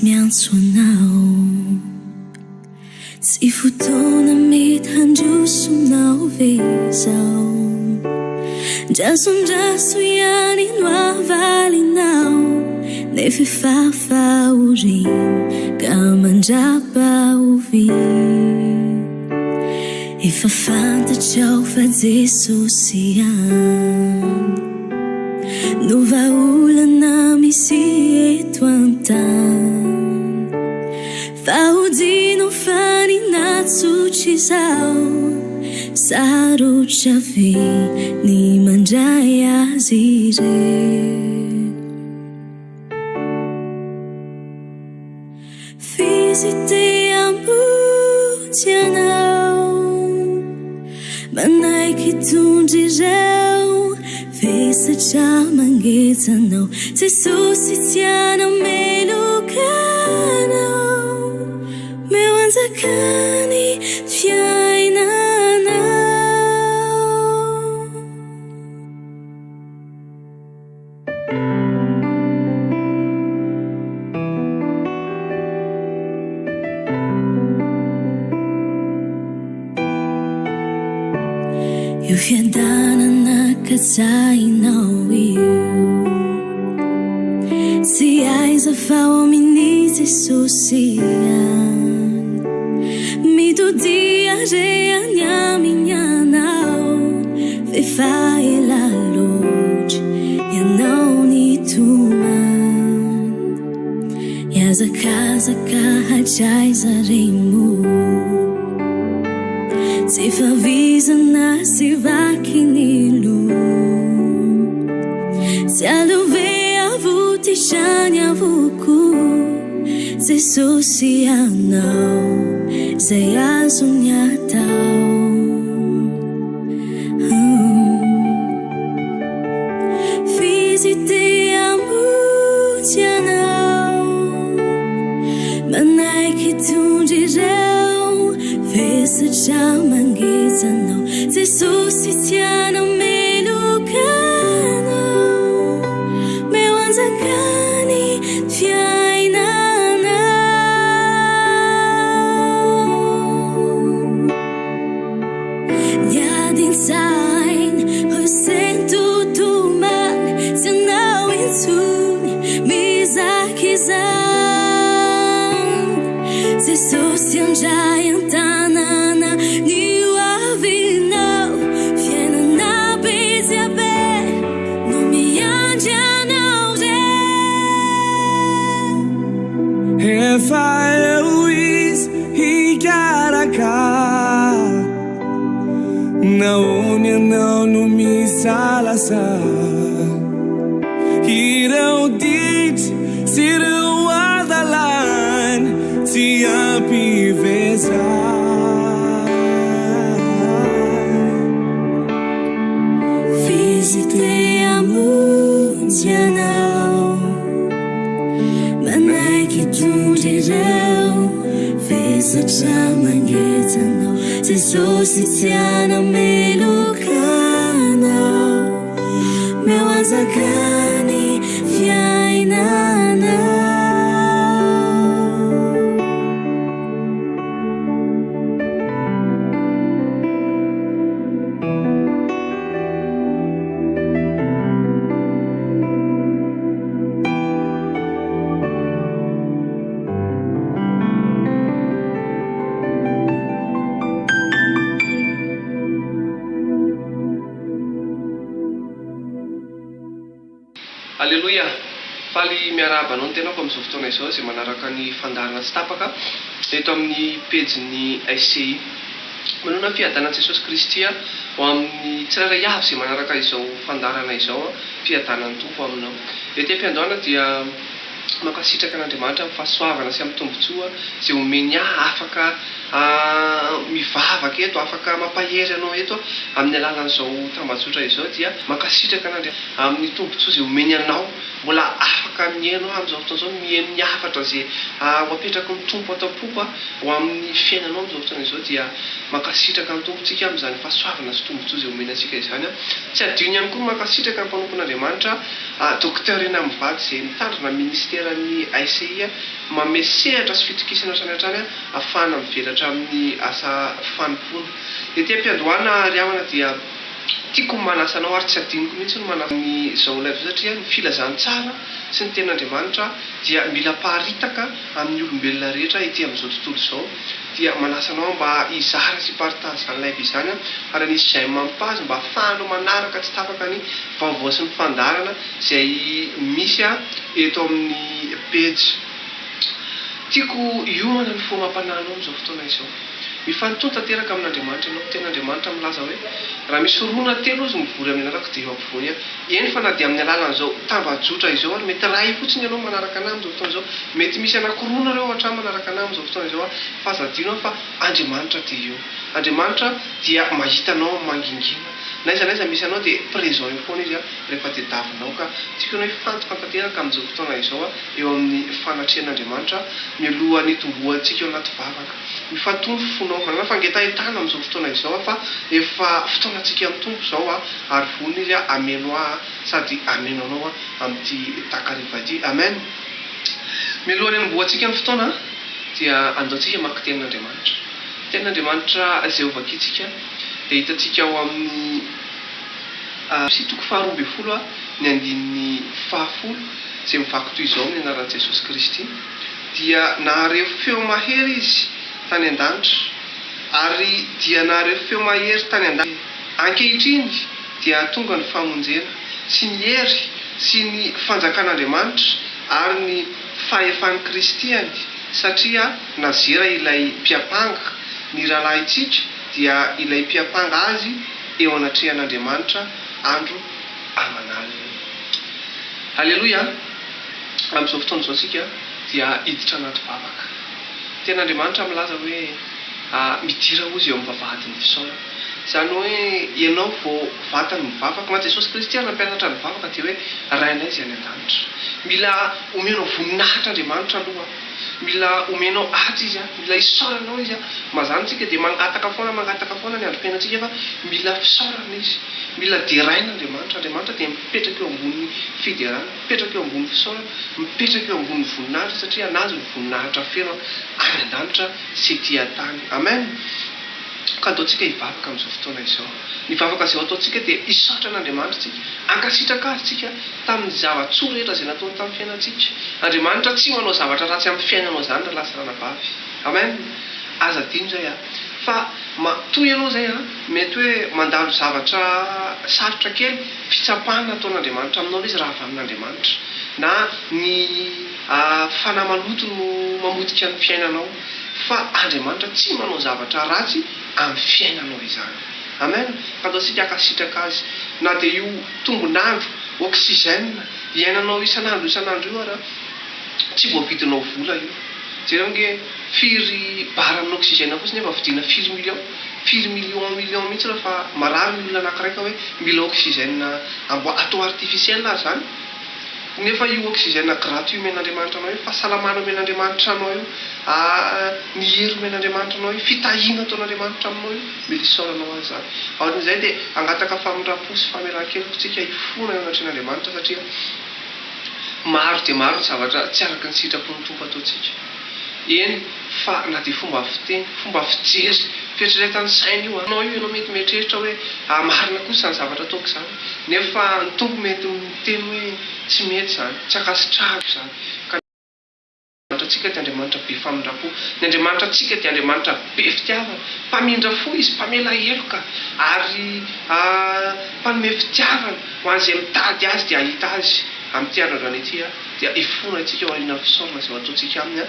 miantsoanao tsy fotoana mety handrosonao ve zao ndrasondraso ihany no avalinao nefa fafaoriny ka mandrapa ovi efa fantatrao fa Jesosy ihany no vaolana misy eto an-tany fahodino faninatsotra izao sarotra ve ny mandray azy ireny fiziteambody ianao manaiky tondry ireo vesatra mangetsanao Jesosy tianao melokanao meu anjakany fiainanao io fiadanana kajainao io tsy aiza fa amin'ny Jesosy ihany mitodia reany amin'ny ianao fefa ela loatra ianao ny tomany iazakazaka hatraiza remo tsy favizana sy vaky ny lo tsy alove avuty trany avoko Jesosy ianao zay azony atao fiziteambody ianao manaiky tondry ireo vesatra mangetsanao Jesosy tianao melokanao meu anjakany fiainanao niadin-tsainy hosentotomany tsy anao intsony mizaky izany Jesosy andray an-tanana nio avinao fiainana beziabe no miandry anao re efa eo izy hikarakara naony ianao no misalasala ireo dity sy ireo adalany tsy ampiveza fiziteambody ianao manaiky tondry ireo vesatra mangetsanao Jesosy tianao melokanao meu anjakany fiainanao Alleluia. Faly miaraba anao ny tenako amin'izao fotoana izao izay manaraka ny fandarana sy tapaka eto amin'ny pejy ICI manona fiadanan'i Jesosy Kristy ho amin'ny tsirairay avy izay manaraka izao fandarana izao fiadanan'ny Tompo aminao. Ety am-piandohana dia mankasitraka an'Andriamanitra amin'ny fahasoavana sy amin'ny tombontsoa izay omeny afaka mivavaka eto afaka mampahery anao eto amin'ny alalan'izao tambazotra izao dia mankasitraka anandria amin'ny tombontsoa zay omeny anao mbola afaka mihainao amin'izao fotoana izao mihaino ny hafatra zay ho apetraka ny tompo atao-poko ho amin'ny fiainanao amin'izao fotoana izao dia mankasitraka ny tompontsika amin'izany fahasoavana sy tombontsoa zay omeny antsika izany tsy adino ihany koa mankasitraka ny mpanompon'Andriamanitra docteur eny amin'ny vady zay mitandrina ministeran'ny ICI manome sehatra sy fitokisana hatrany ahafahana mivelatra amin'ny asa fanompona. Etỳ am-piandohana ry havana dia tiako manasa anao ary tsy adiniko mihitsy no manasa ny zao lay satria ny filazantsara sy ny ten'Andriamanitra dia mila paharitaka amin'ny olombelona rehetra etỳ amin'izao tontolo izao dia manasa anao mba hizara sy partage izany live izany ary nisy izay mampahazo mba ahafahanao manaraka tsy tapaka ny vaovao sy ny fandarana izay misy eto amin'ny pejy. Tiako iomana ny fomam-pananao amin'izao fotoana izao mifanontona tanteraka amin'Andriamanitra ianao ten'Andriamanitra milaza hoe raha misy rona telo izy mivory amin'ny araka dia eo ampovoany eny fa na dia amin'ny alalan'izao tambajotra izao ary mety ray fotsiny ianao manaraka anahy amin'izao fotoana izao mety misy anakirona reo hatrany manaraka anahy amin'izao fotoana izao fa zadino fa Andriamanitra dia eo. Andriamanitra dia mahitanao mangingina naiza misy anao dia présent eo foana izy rehefa tediavinao ka tiako ianao hifantoka tanteraka amin'izao fotoana izao eo amin'ny fanatrehan'Andriamanitra mialohan'ny tombohantsika eo anaty vavaka mifantony fonao manana fangetahitana amin'izao fotoana izao fa efa fotoanantsika mitombo izao ary vonona izy ameno sady ameno anao amin'ity takarivaty amen. Mialohan'ny hanombohantsika ny fotoana dia andaontsika maka ten'Andriamanitra. Ten'Andriamanitra izay ovakitsika dia hitantsika ao amin'ny toko faharoa ambin'ny folo ny andininy fahafolo izay mivaky toy izao amin'ny anaran'i Jesosy Kristy dia nahareo feo mahery izy tany an-danitra ary dia nahareo feo mahery tany an-danitra ankehitriny dia tonga ny famonjena sy ny hery sy ny fanjakan'Andriamanitra ary ny fahefan'ny Kristiany satria nazera ilay mpiapanga ny rahalahintsika dia ilay mpiapanga azy eo anatrehan'Andriamanitra andro aman'alina. Halleloia. Amin'izao fotoana izao tsika dia hiditra anaty vavaka. Ten'Andriamanitra milaza hoe midira ozy eo amin'ny vavahadin'ny fisaorana. Izany hoe ianao vao vatany mivavaka ma Jesosy Kristy nampianatra ny vavaka dia hoe rainay izy any an-danitra. Mila omenao voninahitra Andriamanitra aloha mila omenao aty izy mila isaoranao izy mazany tsika dia mangataka foana ny androm-piainantsika fa mila fisaorana izy mila deraina Andriamanitra dia mipetraka eo ambony fiderana mipetraka eo ambony fisaorana mipetraka eo ambony voninahitra satria anazy ny voninahitra feno any an-danitra sy ety an-tany amen. Ka ataontsika hivavaka amin'izao fotoana izao ny vavaka izay ataontsika dia hisaotra an'Andriamanitra tsika ankasitraka azy tsika tamin'ny zava-tsoa rehetra izay nataony tamin'ny fiainantsika. Andriamanitra tsy manao zavatra ratsy amin'ny fiainanao izany raha lasa ranavavy amen. Aza dino zay fa toy ianao zay mety hoe mandalo zavatra sarotra kely fitsapahana ataon'Andriamanitra aminao izy raha avy amin'Andriamanitra na ny fanamaloto no mamodika ny fiainanao fa Andriamanitra tsy manao zavatra ratsy amin'ny fiainanao izany amen. Ka ataontsika akasitraka azy na dia io tombonandro oxygène iainanao isan'andro io ara tsy voavidinao vola io jerenge firy bara amin'ny oxygène fotsiny nefa vidina 4 million mihitsy rehefa marary ny olona anankiray hoe mila oxygène atao artificiel azy zany nefa io oxygène gratuit omen'Andriamanitra anao io fahasalamana omen'Andriamanitra anao io ny hery omen'Andriamanitra anao io fitahiana ataon'Andriamanitra aminao io mila isaoranao azy zany. Aorin'izay dia angataka famindram-po sy famelan-keloko tsika hifona eo anatrehan'Andriamanitra satria maro dia maro ny zavatra tsy araka ny sitrapon'ny tompo ataontsika eny fa na dia fomba fiteny fomba fijery fieritreretany saina io anao io ianao mety mietreritra hoe marina kosa ny zavatra ataoko izany nefa ny tompo mety miteny hoe tsy mety zany tsy akasitrahako izany. Tsika dia Andriamanitra be famindram-po ny Andriamanitra tsika dia Andriamanitra be fitiavana mpamindra fo izy mpamela heloka ary mpanome fitiavana ho an'izay mitady azy dia ahita azy amin'ity androany ity dia ifona itsika ao aoriana fisaorana izay ataontsika aminy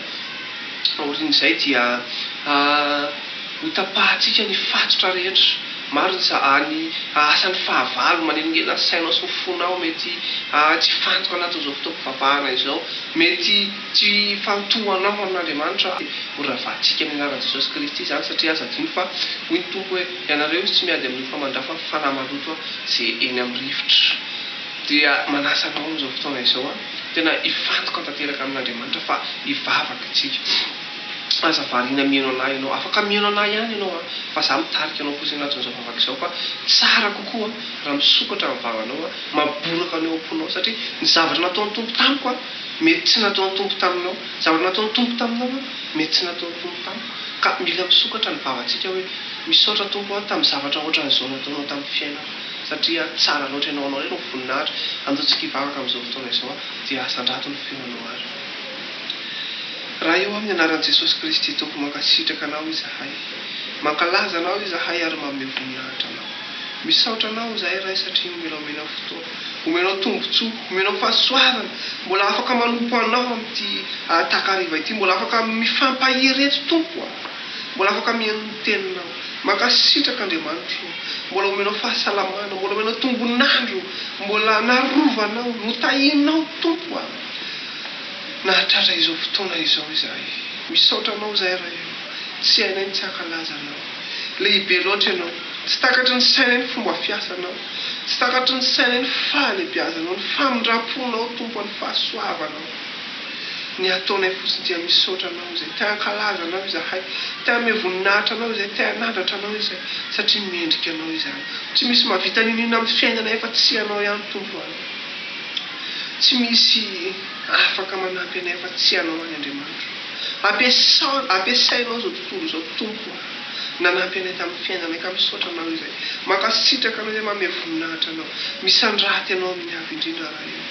aorian'izay dia hotapahantsika ny fatotra rehetra maro any asan'ny fahavalo maneningena sainao sy mifonao mety tsy fantoka anatin'izao fotoam-pivavahana izao mety tsy fantohanao amin'Andriamanitra oravantsika amin'ny anaran'i Jesosy Kristy zany satria aza dino fa hoy ny tompo hoe ianareo tsy miady amin'ny famandrafa fanamaloto zay eny amin'ny rivotra dia manasanao amin'izao fotoana izao tena hifantoka tanteraka amin'Andriamanitra fa hivavaka itsika aza variana mihaino anahy ianao afaka mihaino anahy ihany ianao fa za mitarika anao fotsiny anatin'izao vavaka izao fa tsara kokoa raha misokatra amin'ny vavanao maboraka anao am-ponao satria ny zavatra nataon'ny tompo tamiko mety tsy nataon'ny tompo taminao zavatra nataon'ny tompo taminao mety tsy nataon'ny tompo tamiko ka mila misokatra ny vavantsika hoe misaotra tompo tamin'ny zavatra ohatran'izao nataonao tamin'ny fiainana satria tsara loatra ianao anao reny voninahitra andaontsika hivavaka amin'izao fotoana izao dia asandrato ny feonao ary raha eo amin'ny anaran'i Jesosy Kristy tompo mankasitraka anao izahay mankalaza anao izahay ary manome voninahitra anao misaotra anao izahay ray satria omena fotoana omenao tombotsoa omenao fahasoavana mbola afaka manompo anao amin'ity takariva ity mbola afaka mifampahireto tompo mbola afaka mihaino ny teninao mankasitraka Andriamanitra mbola omenao fahasalamana mbola omenao tombonandro mbola narovanao no tahianao tompo nahatratra izao fotoana izao izahay misaotra anao izahay raha eo tsy hainay ny tsy hankalazanao lehibe loatra ianao tsy takatry ny sainay ny fomba fiasanao tsy takatry ny sainay ny fahalebiazanao ny famindram-ponao tompo ny fahasoavanao ny ataonay fotsiny dia misaotra anao izay te hankalaza anao izahay te hanome voninahitra anao izay te hanandratra anao izay satria miendrika anao izahay tsy misy mahavita ninina amin'ny fiainana efa tsy anao ihany tompo tsy misy afaka manampy anay fa tsy anao any Andriamanitra ampiasainao zao tontolo zao tompo nanampy anay tamin'ny fiainanay ka misaotra anao izay mankasitraka anao izay manome voninahitra anao misandraty anao amin'ny avy indrindra raha eo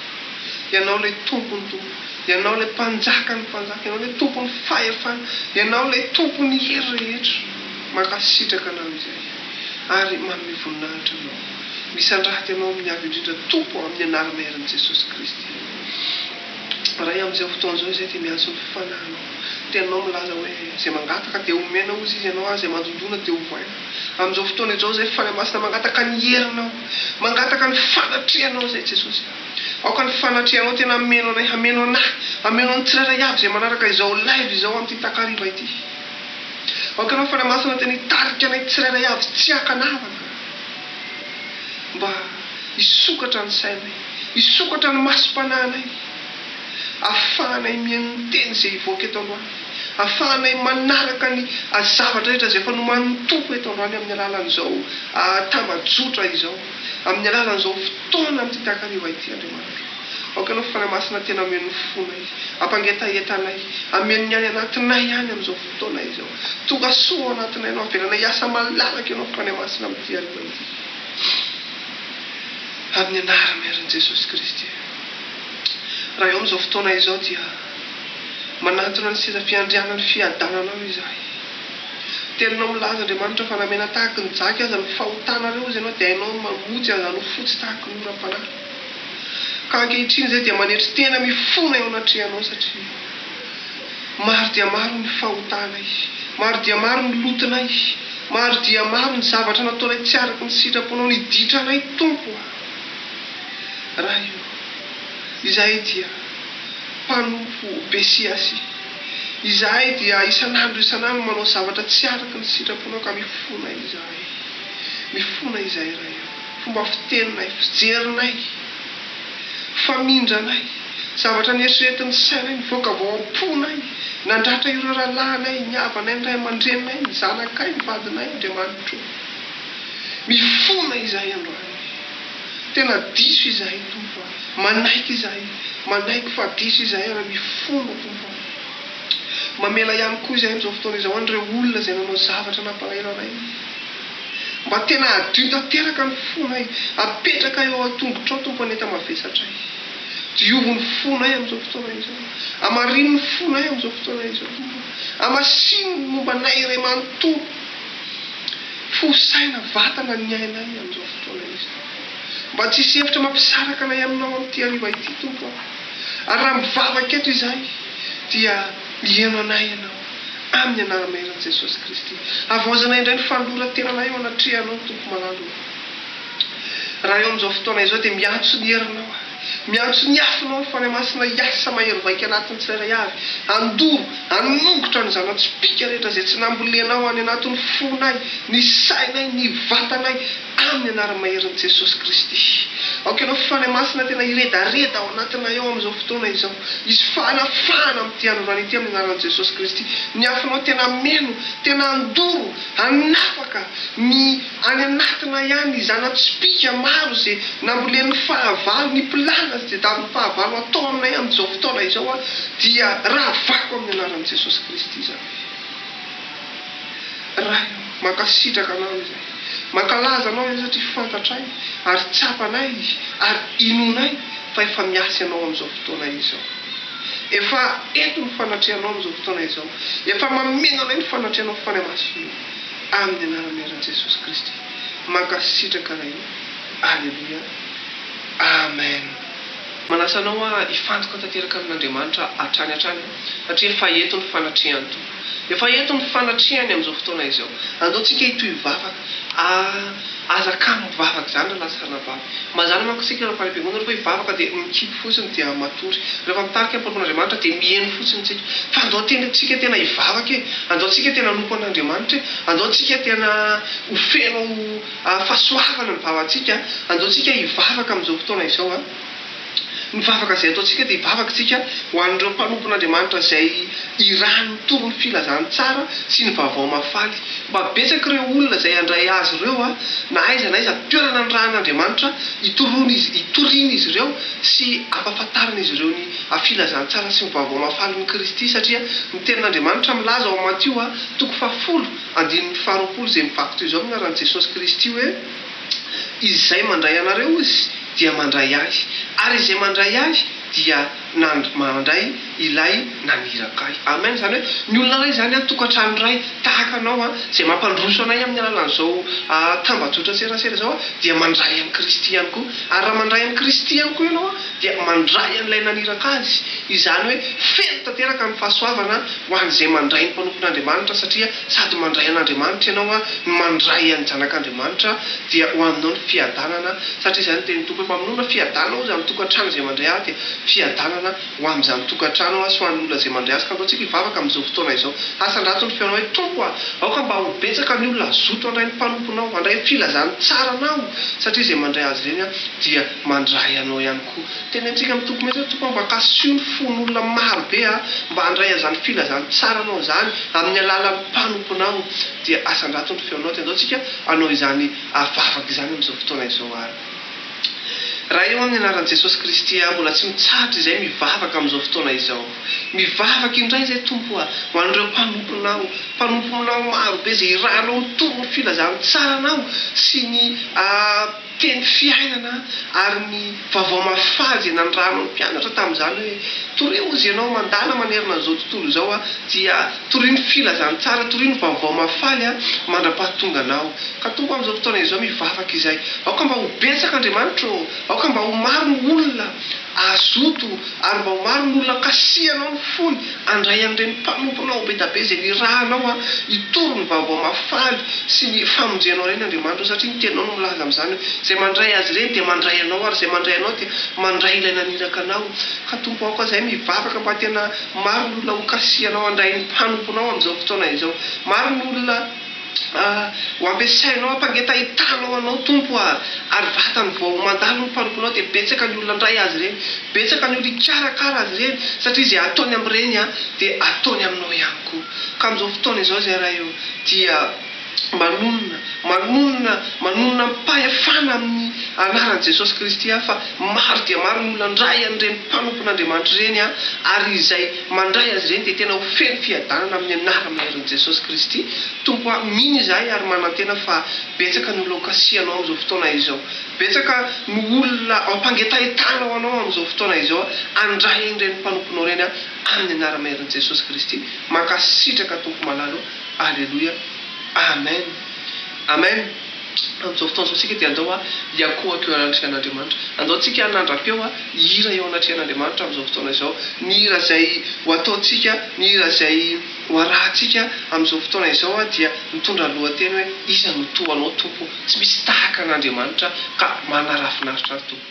ianao ilay tompony tompo ianao ilay mpanjaka ny mpanjaka ianao ilay tompony fahefana ianao ilay tompony hery rehetra mankasitraka anao izay ary manome voninahitra anao misandraty anao amin'ny avy indrindra tompo amin'ny anarana heran'i Jesosy Kristy raha amin'izay fotoana izao izay dia miantso ny fanahinao tenao milaza hoe zay mangataka dia omena ozy izy ianao zay mandondona dia hovaina amin'izao fotoana izao zay fanamasina mangataka ny herinao mangataka ny fanatrehanao zay Jesosy aoka ny fanatrehanao tena hameno anay hameno anahy hameno ny tsirairay avy zay manaraka izao live izao amin'ity takariva ity aoka anao fanamasina tena hitarika anay tsirairay avy tsy hankanavana mba hisokatra ny sainay hisokatra ny masom-panahinay ahafahanay mihaino ny teny izay hivoaka eto androany ahafahanay manaraka ny zavatra rehetra izay efa noman'ny tompo eto androany amin'ny alalan'izao tambajotra izao amin'ny alalan'izao fotoana amin'ity takariva ity Andriamanitra aoka anao fanamasina tena ameno ny fonay ampangetahetanay ameno ny any anatinay ihany amin'izao fotoana izao tonga soa anatinay anao avelanay asa malalaka ianao fanamasina amin'ity ariva ity amin'ny anarana heran'i Jesosy Kristy raha eo amin'izao fotoana izao dia manatona ny seza fiandriana ny fiadananao izahay teninao milaza Andriamanitra fa namena tahaka ny jaky aza ny fahotanareo izy ianao dia hainao mamotsy aza no fotsy tahaka ny oram-panahy ka ankehitriny izay dia manetry tena mifona eo anatrehanao satria maro dia maro ny fahotanay maro dia maro ny lotonay maro dia maro ny zavatra nataonay tsy araka ny sitraponao ny ditranay tompo raha io izahay dia mpanompo besiasy izahay dia isanandro manao zavatra tsy araka ny sitraponao ka mifona izahay raha io fomba fiteninay fijerinay famindranay zavatra nieritreretin'ny sainay mivoaka vao am-ponay nandratra ireo rahalahinay ny havanay ny ray aman-drenay ny zanakay ny vadinay Andriamanitra mifona izahay androany tena diso izahay tompo manaiky izahay manaiky fa diso izahay raha mifona tompo mamela ihany koa izahay amin'izao fotoana izao an'ireo olona izay nanao zavatra nampalahelo mba tena adio tanteraka ny fonay apetraka eo atongotrao tompo aneta mavesatray diovy ny fonay amin'izao fotoana izao amarino ny fonay amin'izao fotoana izao amasino ny momba nay iray manontolo fosaina vatana ny ainay amin'izao fotoana izao mba tsisy hevitra mampisaraka anay aminao amin'ity ariva ity tompo ary raha mivavaka eto izahay dia mihaino anay ianao amin'ny anaramaheran'i Jesosy Kristy. Avaozana indray ny fanoran-tenanay eo anatrehanao tompo malalo. Raha eo amin'izao fotoana izao dia miantso ny herinao, miantso ny afinao ny fanamasina hiasa mahery vaika anatin'ny tsirairay avy, andoro anongotra ny zanatspika rehetra izay tsy nambolenao any anatin'ny fonay, ny sainay, ny vatanay amin'ny anaramaheran'i Jesosy Kristy. Aoka ianao fanamasina tena iredareda ao anatina eo amin'izao fotoana izao, isy fanafana amin'ity androany ity amin'ny anaran'i Jesosy Kristy. Ny afinao tena meno, tena andoro, anafaka ny any anatina ihany zanatspika maro izay nambolen'ny fahavalo, ny pilana izay davin'ny fahavalo atao aminay amin'izao fotoana izao dia raha vako amin'ny anaran'i Jesosy Kristy izany. Raha mankasitraka anao izay, mankalaza anao izay satria fantatray ary tsapanay ary inonay fa efa miasa ianao amin'izao fotoana izao. Efa eto ny fanatrehanao amin'izao fotoana izao, efa mameno anay ny fanatrehanao fanamasina amin'ny anaramaheran'i Jesosy Kristy. Mankasitraka ray. Alleluia. Amen. Manasa anao hifantoka tanteraka amin'Andriamanitra hatrany satria efa eto ny fanatrehany to. Efa eto ny fanatrehany amin'izao fotoana izao. Andaontsika hitohy vavaka, azakamo mivavaka izany lasa sanavavaka. Mazana manko sika rehefa lehibe rehefa hivavaka dia mikipy fotsiny dia matory. Rehefa mitarika am-polomon'Andriamanitra dia mihaino fotsiny tsika. Fa andaontsika tena hivavaka e, andaontsika tena lompo an'Andriamanitra e, andaontsika tena hofeno fahasoavana ny vavantsika, andaontsika hivavaka amin'izao fotoana izao ny vavaka izay ataontsika dia hivavaka tsika ho an'ireo mpanompon'Andriamanitra izay irany toro ny filazany tsara sy ny vaovao mafaly. Mba betsaka ireo olona izay andray azy ireo na aiza na aiza toerana ny rahan'Andriamanitra hitoriana izy ireo sy ampahafantarina izy ireo ny filazany tsara sy ny vaovao mafaly ny Kristy, satria ny tenin'Andriamanitra milaza ao Matio 10:20 izay mivaky izao amin'ny anaran'i Jesosy Kristy hoe izay mandray anareo izy dia mandray azy, ary izay mandray azy dia mandray ilay naniraka ahy. Amen. Zany hoe ny olona ray zany tokantrano ray tahaka anao izay mampandroso anay amin'ny alalan'izao tambajotra serasera izao dia mandray an'i Kristy ihany koa. Ary raha mandray an'i Kristy ihany koa ianao dia mandray an'ilay naniraka azy. Izany hoe feno tanteraka ny fahasoavana ho an'izay mandray ny mpanompon'Andriamanitra, satria sady mandray an'Andriamanitra ianao no mandray an'ny zanak'Andriamanitra dia ho aminao ny fiadanana, satria izany teny Tompo mamonona fiadanana ho izany tokantrano izay mandray ahy dia fiadanana ho amin'izany tokantrano sy ho an'ny olona izay mandray azy. Ka andaontsika hivavaka amin'izao fotoana izao. Asan-drato ny feonao hoe tompo aoka mba ho betsaka ny olona azoto andray ny mpanomponao, andray ny filazany tsara anao, satria izay mandray azy ireny dia mandray anao ihany koa. Tenentsika amin'ny tompo mety tompo mba kasio ny fon'olona maro be mba handray azany filazany tsara anao zany amin'ny alalan'ny mpanomponao, dia asan-drato ny feonao. Tendaontsika anao izany vavaka izany amin'izao fotoana izao ary. Raha eo amin'ny anaran'i Jesosy Kristy mbola tsy mitsahatra izay mivavaka amin'izao fotoana izao. Mivavaka indray izay tompo ho an'ireo mpanomponao maro be izay iranao mitoro ny filazany tsara anao sy ny teny fiainana ary ny vaovao mafaly izay nandrahanao ny mpianatra tamin'izany hoe toreo izy ianao mandala manerina an'izao tontolo izao dia tory ny filazany tsara, tory ny vaovao mafaly mandra-pahatonga anao. Ka tompo amin'izao fotoana izao mivavaka izay. Aoka mba ho betsaka Andriamanitra, aoka mba ho maro ny olona azoto ary mba ho maro ny olona kasihanao ny fony andray an'ireny mpanomponao be dabe izay ny rahanao hitoro ny vaovao mafaly sy ny famonjenao ireny Andriamanitra, satria ny tenao no milaza amin'izany izay mandray azy ireny dia mandray anao ary izay mandray anao dia mandray ilay naniraka anao. Ka tompo aoka izay mivavaka mba tena maro ny olona ho kasihanao andray ny mpanomponao amin'izao fotoana izao. Maro ny olona ho ampiasainao hampangetahitanao anao tompo ary vatany vao mandalo ny mpanomponao dia betsaka ny olona andray azy ireny, betsaka ny olona hikarakara azy ireny, satria izay ataony amin'ireny dia ataony aminao ihany koa. Ka amin'izao fotoana izao izay raha io dia manonona mpahefana amin'ny anaran'i Jesosy Kristy fa maro dia maro ny olona andray an'ireny mpanompon'Andriamanitra ireny ary izay mandray azy ireny dia tena ho feno fiadanana amin'ny anaramaheran'i Jesosy Kristy. Tompo mino izahay ary manantena fa betsaka ny olona ho kasihanao amin'izao fotoana izao, betsaka ny olona hampangetahitanao anao amin'izao fotoana izao andray ireny mpanomponao ireny amin'ny anaramaheran'i Jesosy Kristy. Mankasitraka tompo malalo. Alleluia. Amen. Amen. amin'izao fotoana zao sika dia andao iakohako eo anatrehan'Andriamanitra. Andao tsika hanandrapeo hira eo anatrehan'Andriamanitra amin'izao fotoana izao. Ny hira izay ho ataontsika, ny hira izay ho arahantsika amin'izao fotoana izao dia mitondra lohateny hoe iza no toanao Tompo, tsy misy tahaka an'Andriamanitra ka manarafinaritra ny Tompo.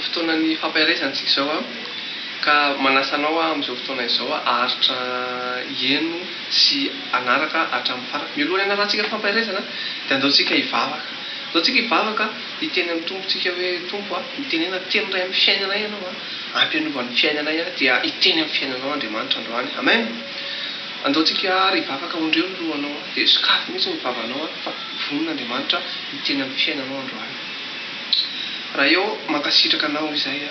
Fotoanany fampiaraizantsika izao ka manasanao amin'izao fotoana izao aharitra heno sy anaraka hatramin'ny faraka. Mialohan'ny anarantsika fampiaraizana dia andaontsika hivavaka. Andaontsika hivavaka hiteny amin'ny tompontsika hoe Tompo hitenena teny iray amin'ny fiainana ianao ampianovany fiainana ihany dia hiteny amin'ny fiainanao Andriamanitra androany. Amen. Andaontsika ary hivavaka ondreo ny lohanao dia sokafy mihitsy ny vavanao fa vonin'Andriamanitra hiteny amin'ny fiainanao androany. Raha eo mankasitraka anao izay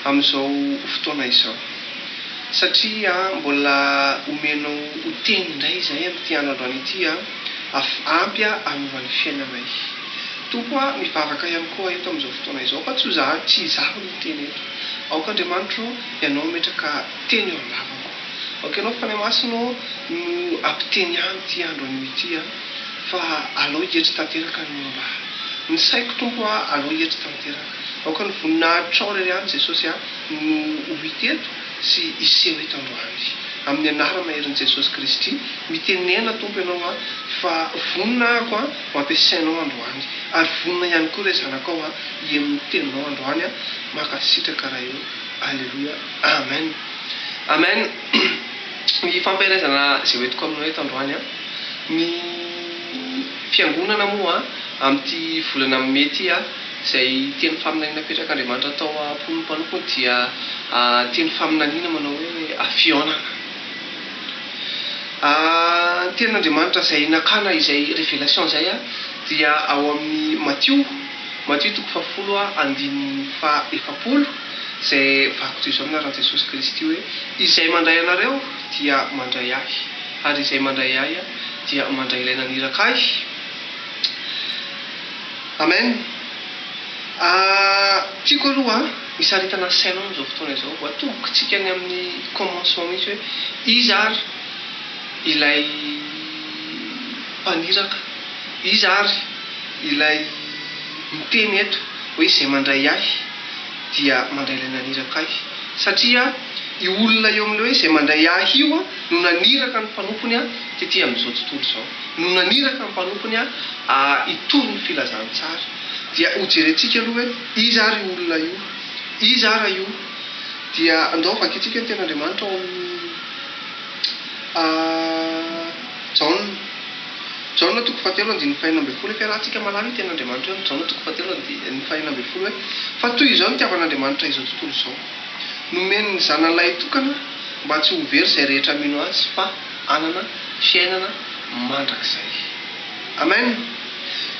amin'izao fotoana izao satria mbola omenao hoteny indray izay amin'ity androany ity ampy hanovany fiainanay. Tompo mivavaka ihany koa eto amin'izao fotoana izao fa tsy izaho no miteny eto. Aoka Andriamanitra ianao metraka teny eo an-davako. ok anao fanay masinao no ampiteny any ty andro an'io ity a fa alao hietry tanteraka ny mba ny saiko tompo a alao hietry tanteraka aoka ny voninahitra rery any jesosy a no hoiteto sy iseho eto androany amin'ny anara maherin' jesosy kristy mitenena tompo ianao a fa voninahako a ho ampiasainao androany ary vonina ihany koa re zanakao a ien'ny teninao androany a makasitraka raha eo alleloia amen amen ny fampiaraizana zay hoetiko aminao eto androany a ny fiangonana moa amin'ity volana mety a zay teny faminaniana petrak'andriamanitra atao ampony mpanompo dia teny faminaniana manao hoe afionana tenin'andriamanitra zay nakana izay révélation zay a dia ao amin'ny Matthieu 10:1 zay vakoto izo amin'ny aran'i Jesosy Kristy hoe izay mandray anareo dia mandray ahy ary izay mandray ahy a dia mandray ilay naniraka ahy amen tiako aloha misaritana sainao amin'izao fotoana izao atomboka tsika any amin'ny commencement mihitsy hoe izy ary ilay mpaniraka izy ary ilay miteny eto hoe izay mandray ahy dia mandray ilay naniraka ahy satria io olona eo amin'ilay hoe izay mandray ahy io a no naniraka ny mpanompony a tetỳ amin'izao tontolo izao no naniraka ny mpanompony a itory ny filazantsara dia hojerentsika aloha hoe izy ary olona io izy ary io dia andao vakitsika ny ten'andriamanitra ao amin'ny Jaona 7:5 fiarahantsika malamy ten'andriamanitra hoe Jaona 7:5 hoe fa toy izao ny tiavan'andriamanitra izao tontolo izao nomeny ny zanan'ilay tokana mba tsy ho very izay rehetra mino azy fa anana fiainana mandrakizay amen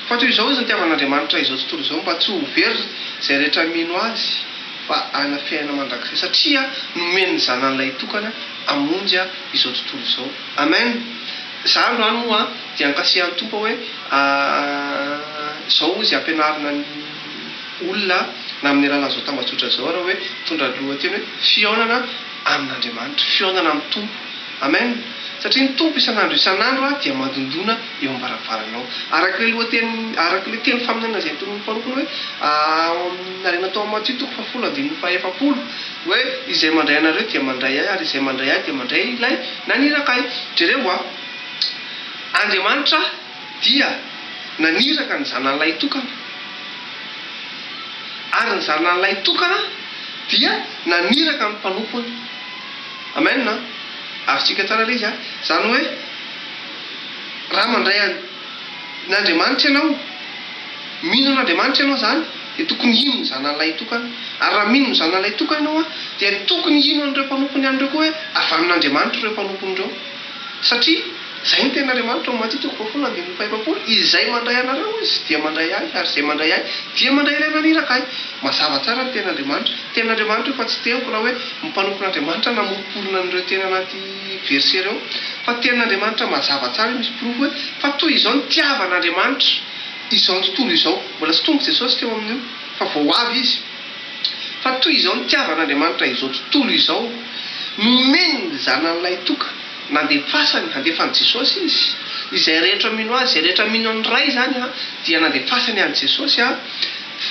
fa toy izao izy ny tiavan'andriamanitra izao tontolo izao mba tsy ho very izay rehetra mino azy fa anana fiainana mandrakizay satria nomeny ny zanan'ilay tokana amonjy a izao tontolo izao amen za androany moa dia ankasihan'ny tompo hoe zao izy ampianarina ny olona na amin'ny raha zao tambatsotra zao raha hoe tondra lohateny hoe fionana amin'andriamanitra fionana amin'ny tompo amen satria ny tompo isan'andro a dia madondona eo am-baravaranao araka le lohateny araka le teny faminana zay tony mpanompony hoe narena tao amin'ny Matthieu 10:1 hoe izay mandray anareo dia mandray ahy ary izay mandray ahy dia mandray ilay naniraka ahy jereo a Andriamanitra dia naniraka ny zanan'ilay tokana ary ny zanan'ilay tokana dia naniraka ny mpanompony amen na azotsika tsara le izy a zany hoe raha mandray n'Andriamanitra ianao mino n'Andriamanitra ianao zany dia tokony ino ny zanan'ilay tokana ary raha mino ny zanan'ilay tokana ianao a dia tokony ino an'ireo mpanompony an'ireo koa hoe avy amin'Andriamanitra ireo mpanomponyireo satria zay ny ten'andriamanitra ao Matthieu 10:5 izay mandray anareo izy dia mandray ahy ary izay mandray ahy dia mandray ilay naniraka ahy mazava tsara ny ten'andriamanitra fa tsy teoko raha hoe mpanompon'andriamanitra namoromporona an'ireo teny anaty verset ireo fa ten'andriamanitra mazava tsara misy profo hoe fa toy izao ny tiavan'andriamanitra izao tontolo izao mbola tsy tonga Jesosy teo amin'io fa vao avy izy fa toy izao ny tiavan'andriamanitra izao tontolo izao nomeny ny zanan'ilay toka nandefasany andefany Jesosy izy izay rehetra mino azy izay rehetra mino ny ray zany a dia nandefasany any Jesosy a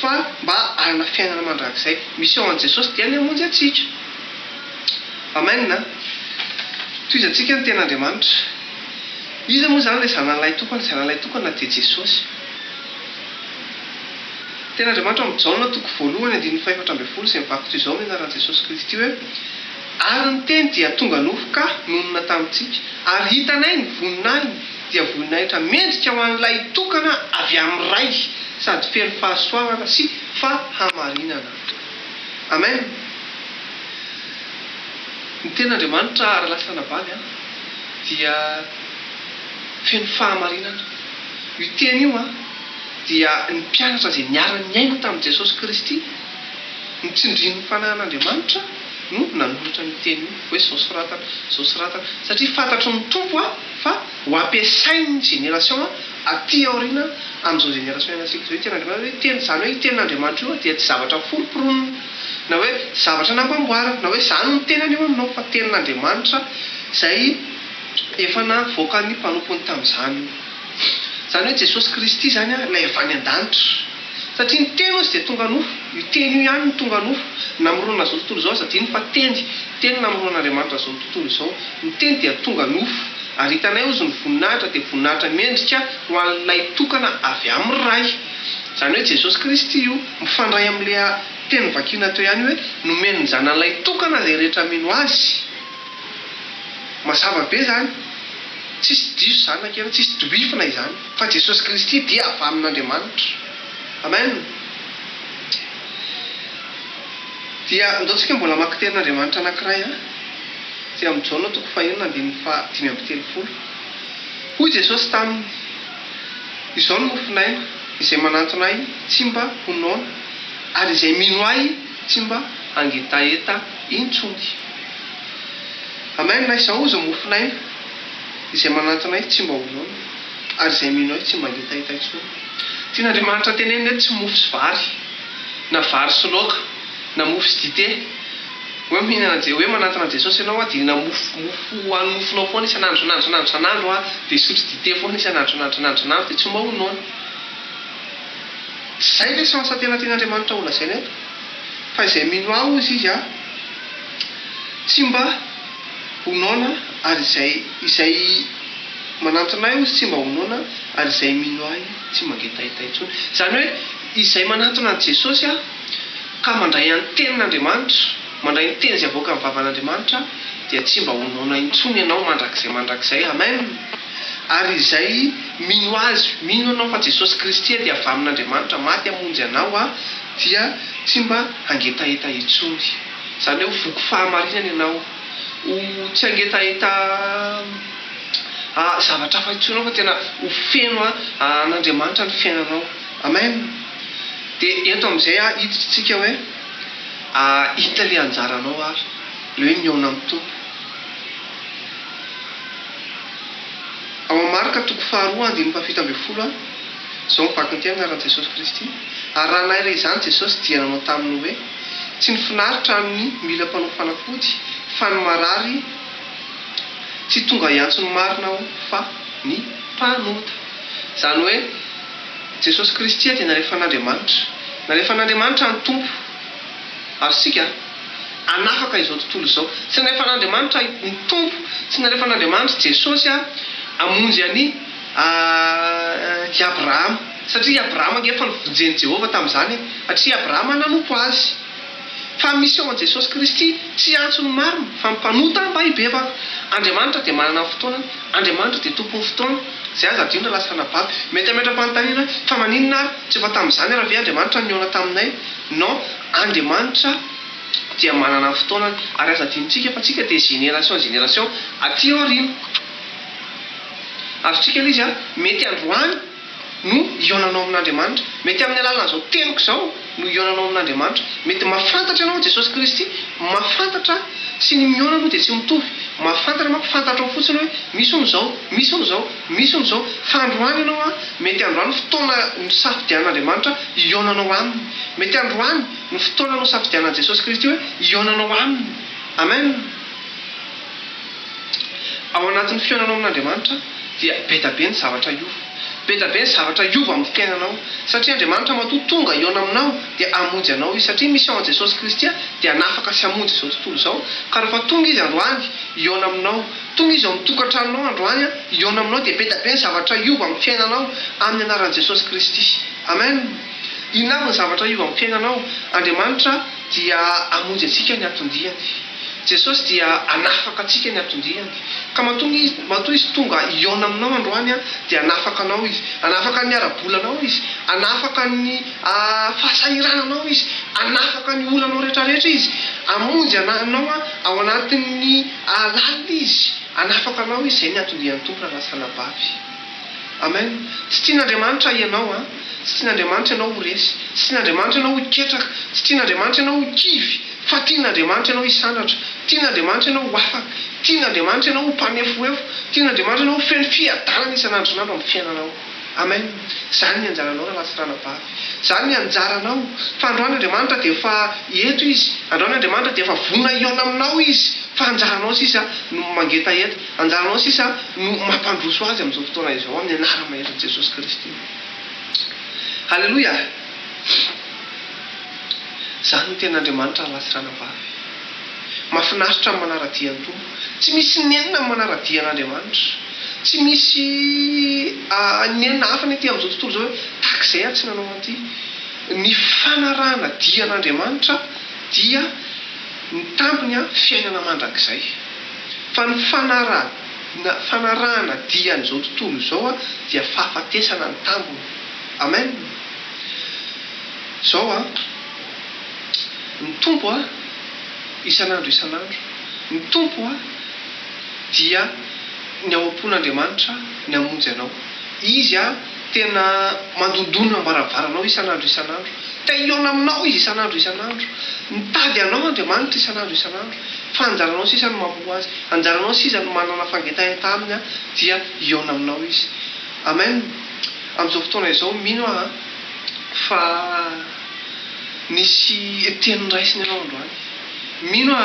fa mba alana fiainana mandrakizay misy ao an' Jesosy dia ny amonjy atsika amen na toizantsika ny ten'andriamanitra izy moa zany le zanan'ilay tokana dia Jesosy ten'andriamanitra amin'ny Jaona 1:5 izay mivakoto izao ny anaran'i Jesosy Kristy hoe ary ny teny dia tonga nofoka nonona tamintsika ary hitanay ny voninay dia voninahitra mendrika ho an'ilay tokana avy amin'ny ray sady feno fahasoavana sy fahamarinana amen ny ten'andriamanitra aralasana vavy a dia feno fahamarinana io teny io a dia ny mpianatra zay niara-ny aina tamin'i Jesosy Kristy ny tsindrin'ny fanahin'andriamanitra no nanolotra ny teny hoe zao soratana satria fantatro ny tompo a fa ho ampiasainy ny génération aty aoriana amin'izao génération ainasika zao ten'andriamanitra hoe teny zany hoe ten'andriamanitra io dia tsy zavatra foloporonina na hoe zavatra nampamboarana na hoe zany ny tenany eo aminao fa ten'andriamanitra zay efa navoaka ny mpanompony tamin'izany. Zany hoe Jesosy Kristy zany ilay avy any an-danitra, satria ny teny ozy dia tonga nofo, io teny io ihany ny tonga nofo namorona zao tontolo izao, satria ny fa teny namoron'Andriamanitra zao tontolo izao, ny teny dia tonga nofo. Ary hitanay ozy ny voninahitra dia voninahitra mendrika ho an'ilay tokana avy amin'ny ray. Zany hoe Jesosy Kristy io mifandray amin'ilay teny vakiana teo ihany hoe nomeny ny zanan'ilay tokana izay rehetra mino azy. Mazava be zany, tsisy diso zanaka ena, tsisy doifina izany, fa Jesosy Kristy dia avy amin'Andriamanitra. Amen. Dia andaontsika mbola maki tenin'Andriamanitra anankiray sy amin'ny Jaona 5:5-30. Hoy Jesosy taminy: izao no mofinaina izay manantonay tsy mba ho noana, ary izay mino ahy tsy mba hangetaeta intsony. Amen. Na izao izy mofinaina izay manantonay tsy mba ho noana, ary izay mino ahy tsy mba hangetaeta intsony. Tian'Andriamanitra teneniny hoe tsy mofo sy vary, na vary sy laoka, na mofo sy dité. Hoe mihinana hoe manatona Jesosy ianao dia na mofo anofinao foana isan'andro dia sotro dité foana isan'andro dia tsy mba ho noana. Zay le sansa tena tian'Andriamanitra ho lazaina eto. Fa izay mino aho izy tsy mba ho noana, ary izay manantonay izy tsy mba ho noana, ary izay mino ahy tsy mangetaeta intsony. Zany hoe izay manantona an' Jesosy ka mandray an'ny tenin'Andriamanitra, mandray ny teny izay avoaka amin'ny vavan'Andriamanitra, dia tsy mba ho noana intsony ianao mandrakizay. Amen. Ary izay mino azy, mino anao fa Jesosy Kristy dia avy amin'Andriamanitra maty hamonjy anao dia tsy mba hangetaeta intsony. Zany hoe voky fahamarinana ianao, tsy hangetaeta zavatra hafa intsony fa tena ho feno an'Andriamanitra ny fiainanao. Amen. Dia eto amin'izay hiditsika hoe hita le anjaranao ary le hoe miaona amin'ny tompo. Ao amin'ny Marka 2:7-20 zao mivaky ny tena anaran'i Jesosy Kristy: ary raha nahiray izany Jesosy dia nanao taminy hoe tsy ny finaritra ny mila mpanao fanafody, fa ny marary tsy tonga hiantso ny marina fa ny mpanota. Zany hoe Jesosy Kristy dia narefa n'Andriamanitra ny tompo. Ary sika anafaka izao tontolo izao, tsy narefa n'Andriamanitra ny tompo, tsy narefa n'Andriamanitra Jesosy amonjy any Abrahama, satria Abrahama efa nivonjeny Jehovah tamin'izany, satria Abrahama nanompo azy. Fa misy ao an' Jesosy Kristy tsy antso ny marina fa mpanota mba hibebaka. Andriamanitra dia manana fotoana, Andriamanitra dia tompon'ny fotoana. Zay aza adino lasa fanababy. Mety ametra-panontaniana fa maninona ary tsy efa tamin'izany raha ve Andriamanitra niona taminay? Non, Andriamanitra dia manana fotoana, ary aza adinontsika fa tsika dia génération aty aoriana. Ary tsika izy mety androany no ionanao amin'Andriamanitra, mety amin'ny alalan'izao teniko izao no ionanao amin'Andriamanitra. Mety mahafantatra ianao Jesosy Kristy, mahafantatra sy ny miona no dia tsy mitovy. Mahafantatra manko, fantatrao fotsiny hoe misy on'izao, fa androany ianao mety androany fotoana ny safidian'Andriamanitra ionanao aminy. Mety androany ny fotoana no safidianan'i Jesosy Kristy hoe ionanao aminy. Amen. Ao anatin'ny fionanao amin'Andriamanitra dia be da be ny zavatra iova. Be da be ny zavatra iova amin'ny fiainanao, satria Andriamanitra matoa tonga iona aminao dia amonjy anao izy, satria misy ao an' Jesosy Kristy dia anafaka sy amonjy izao tontolo izao. Ka rehefa tonga izy androany iona aminao, tonga izy ao amin'ny tokantranonao androany iona aminao, dia be da be ny zavatra iova amin'ny fiainanao amin'ny anaran'i Jesosy Kristy. Amen. Inona avy ny zavatra iova amin'ny fiainanao? Andriamanitra dia amonjy antsika ny atondihany. Jesosy dia anafaka antsika ny atondihany. Ka matoa izy tonga iona aminao androany dia anafaka anao izy, anafaka ny ara-bolanao izy, anafaka ny fahasahirananao izy, anafaka ny olanao rehetrarehetra izy, amonjy anao ao anatin'ny lalina izy, anafaka anao izy. Zay ny atondihan'ny tompo raha sanababy. Amen. Tsy tian'Andriamanitra ianao tsy tian'Andriamanitra ianao ho resy, tsy tian'Andriamanitra ianao ho ketraka, tsy tian'Andriamanitra ianao ho kivy, fa tian'Andriamanitra ianao hisandratra, tian'Andriamanitra ianao ho afaka, tian'Andriamanitra ianao ho mpanefoefo, tian'Andriamanitra ianao ho feno fiadanana isan'andro amin'ny fiainanao. amen. Zany ny anjaranao raha lasitranabavy, zany ny anjaranao fa androan'Andriamanitra dia efa eto izy, androan'Andriamanitra dia efa vona iona aminao izy, fa anjaranao sisa no mangeta eto, anjaranao sisa no mampandroso azy amin'izao fotoana izao amin'ny anara-mahery Jesosy Kristy. Halleloia. Zany no ten'Andriamanitra raha lasitranabavy. Mahafinaritra amin'ny manaradia ny Tompo. Tsy misy nenina amin'ny manaradia an'Andriamanitra, tsy misy nenina hafa ny aty amin'izao tontolo izao hoe takizay tsy nanao an'ity. Ny fanarahana dia an'Andriamanitra dia ny tampony fiainana mandrakizay, fa ny fanarahana dia an'izao tontolo izao dia fahafatesana ny tambony. Amen. Zao ny Tompo isan'andro isan'andro, ny Tompo dia ny ao am-pon'Andriamanitra ny hamonjy anao. Izy tena mandondona ambaravaranao isan'andro isan'andro, te iona aminao izy isan'andro isan'andro, mitady anao Andriamanitra isan'andro isan'andro, fa anjaranao sisa no mampo azy, anjaranao sisa no manana fangetaeta aminy dia iona aminao izy. Amen. Amin'izao fotoana izao mino fa nisy teny raisiny ianao androany, mino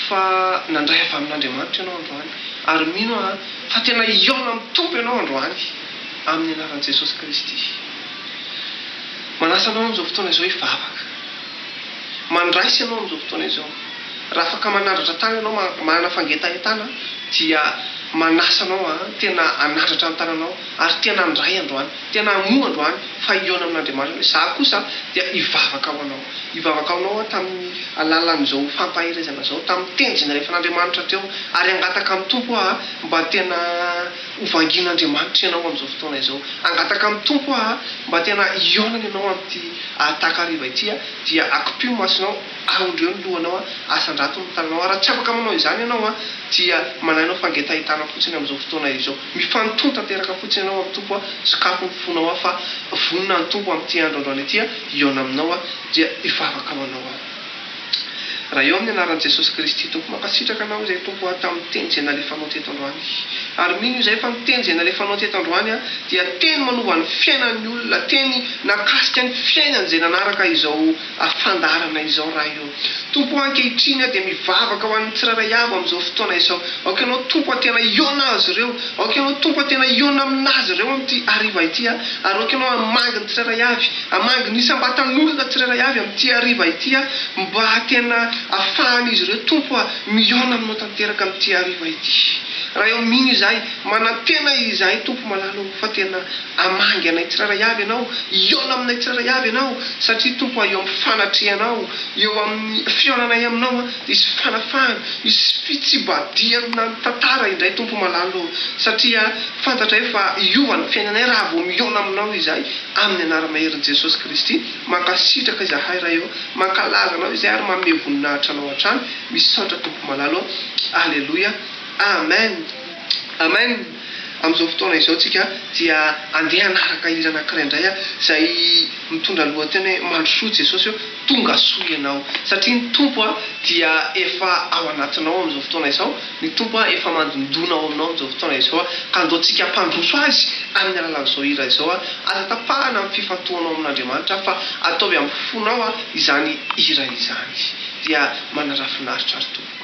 fa nandray avy amin'Andriamanitra ianao androany, ary mino fa tena iona amin'ny Tompo ianao androany amin'ny anaran'i Jesosy Kristy. Manasa anao amin'izao fotoana izao hivavaka, mandraisy ianao amin'izao fotoana izao. Raha afaka manaratra tany ianao manana fangetaetana dia manasa anao tena anatratra ny tananao ary tena andray androany, tena amoa androany fa iona amin'Andriamanitra. Za kosa dia hivavaka ao anao, hivavaka ao anao tamin'ny alalan'izao fampaherezana zao, tamin'ny tenjina rehefa n'Andriamanitra teo, ary angataka amin'ny Tompo mba tena ovangin'Andriamanitra ianao amin'izao fotoana izao, angataka amin'ny Tompo mba tena ionana ianao amin'ity takariva ity dia akopio masonao, aondreo ny lohanao, asandrato ny tananao. Raha tsy afaka manao izany ianao dia manainao fangetahetana fotsiny amin'izao fotoana izao, mifanontony tanteraka fotsiny ianao amin'ny Tompo, sakafo ny fonao fa vonona ny Tompo amin'ity androandroany ity iona aminao dia hivavaka amanao. Raha eo amin'ny anaran'i Jesosy Kristy Tompo, mankasitraka anao izay Tompo tamin'ny teny izay nalefanao teto androany, ary mino izay fa ny teny izay nalefanao teto androany dia teny manova ny fiainan'ny olona, teny nakasika ny fiainany izay nanaraka izao fandarana izao. Raha eo Tompo ankehitriny dia mivavaka ho an'ny tsirairay avy amin'izao fotoana izao. Aoka ianao Tompo tena iona azy ireo, aoka ianao Tompo tena iona aminazy ireo amin'ity hariva ity, ary aoka ianao hamangy ny tsirairay avy, hamangy ny isam-batan'olona tsirairay avy amin'ity hariva ity mba tena ahafahan'izy ireo Tompo miona aminao tanteraka amin'ity hariva ity. Raha eo mino izahay, manantena izahay Tompo malalo fa tena hamangy anay tsirairay avy ianao, iona aminay tsirairay avy ianao, satria Tompo eo amin'ny fanatrehanao, eo amin'ny fionanay aminao isy fanafahana, isy fitsibadiana tantara indray Tompo malalo, satria fantatra hoe fa iova ny fiainanay raha vao miona aminao izahay amin'ny anara-mahery Jesosy Kristy. Mankasitraka izahay raha eo, mankalaza anao izahay ary manome voninahitra anao hatrany. Misaotra Tompo malalo. Alleluia. Amen. Amen. Amin'izao fotoana izao tsika dia andeha anaraka hira anankiray indray izay mitondra lohateny hoe mandrosoa Jesosy tonga soa ianao, satria ny Tompo dia efa ao anatinao amin'izao fotoana izao, ny Tompo efa mandondona ao aminao amin'izao fotoana izao ka andaontsika mpandroso azy amin'ny alalan'izao hira izao aza tapahana amin'ny fifantohanao amin'Andriamanitra fa ataovy amin'ny fonao izany hira izany dia manarafinaritra ary Tompo.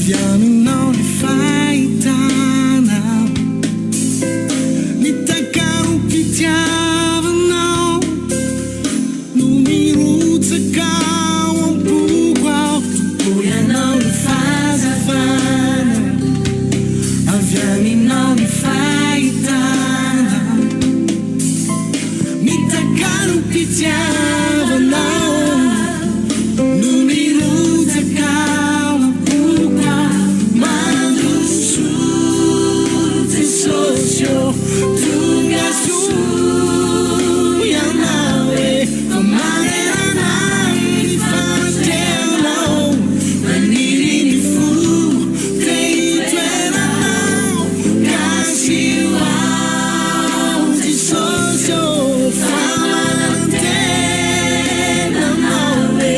avy aminao ny fahitana ny takarom-pitiavanao no mirotsaka ao am-poko ao tompoko ianao ny fanazavana avy aminao ny fahitana ny takarom-pitiavanao no mirotsaka ao am-poko ao mandroso tesosio tonga soa ianao e maneranay ny fanateanao maniry ny fo te itoeranao kasio ao tesosio famanantenanao e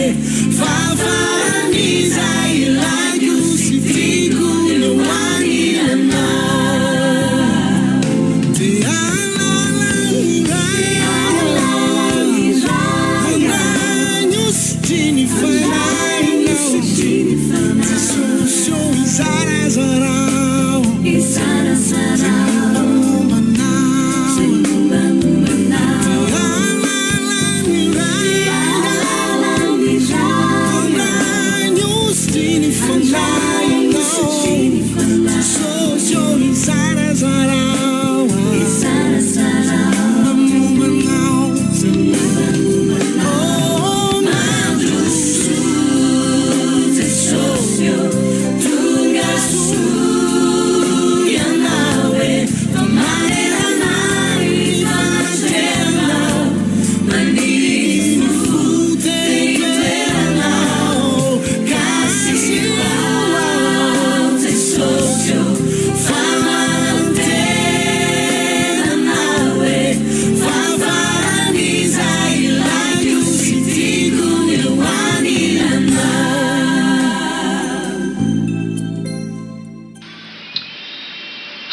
fafaraniza ilaiko sy tiako no anilanao te alalaniranyo sy tiny fanainao tesosio izarazarao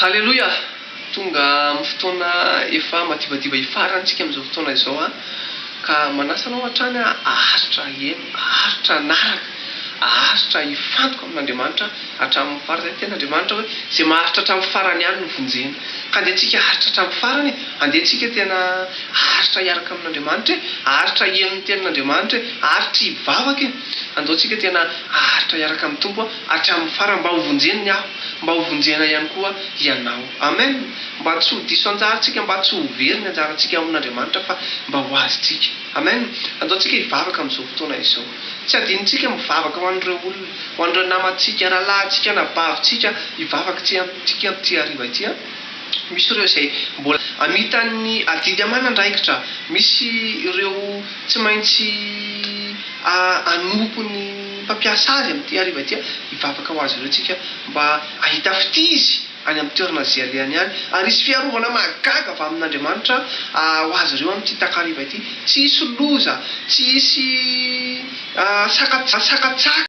Halleluja. Tonga amin'ny fotoana efa mativadiva ifarantsika amin'izao fotoana izao ka manasanao hatrany aharitra eno aharitra naraka aharitra ifantoka amin'Andriamanitra hatramin'ny farany ten'Andriamanitra hoe zay maharitra hatramin'ny farany ihany no vonjena ka andehantsika aharitra hatramin'ny farany andehantsika tena aharitra iaraka amin'Andriamanitra aharitra enon'ny tenin'Andriamanitra aharitra ivavaka andaontsika tena aharitra iaraka amin'ny tompo hatramin'ny farany mba ho vonjena ny aho mba ho vonjena ihany koa ianao amen mba tsy ho diso anjarantsika mba tsy ho very ny anjarantsika amin'Andriamanitra fa mba ho azytsika amen andaontsika ivavaka amin'izao fotoana izao tsy adinitsika mivavaka ho an'ireo olona ho an'ireo namantsika rahalahintsika na bavintsika ivavaka tsika amin'ity hariva ity misy ireo izay mbola amitan'ny adidy amanandraikitra misy ireo tsy maintsy anompo ny mpampiasa azy amin'ity hariva ity ivavaka ho azy ireo tsika mba ahita fitizy any amin'ny toerana zay alehany any ary isy fiarovana mahagaga avy amin'Andriamanitra ho azy ireo amin'ity takariva ity tsy isy loza tsy isy sakatsaka